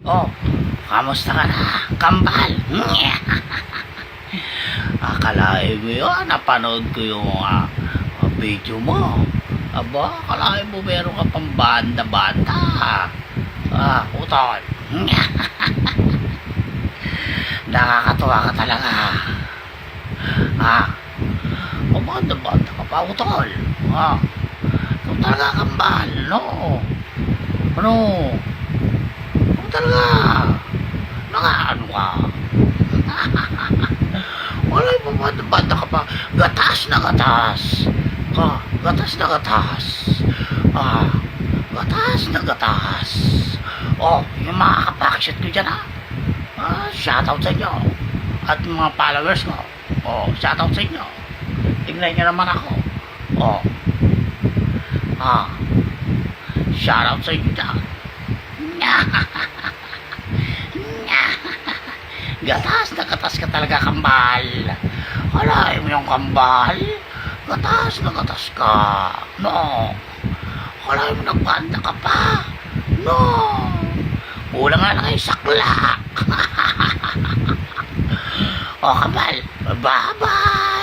Oh, kamusta ka na, kambal? Akalain mo yun, napanood ko yung video mo. Aba, akalain mo meron ka pang banda-banda. Utol. Nakakatuwa ka talaga. Banda-banda ka pa, utol. Ikaw talaga, kambal, no? Ano? Ikaw talaga. Ano ka? Wala yung banda ka pa. Gatas na gatas. Gatas na gatas. Gatas na gatas. Yung mga kapakshot ko dyan shoutout sa inyo. At mga followers ko. Shoutout sa inyo. Tingnan nyo naman ako. Shoutout sa inyo dyan. Gatas na gatas ka talaga, kambal. Alay mo yung kambal. Gatas na gatas ka. No. Alay mo nagbanda ka pa. No. Kulang nga lang yung sakla. Kambal. Bye-bye.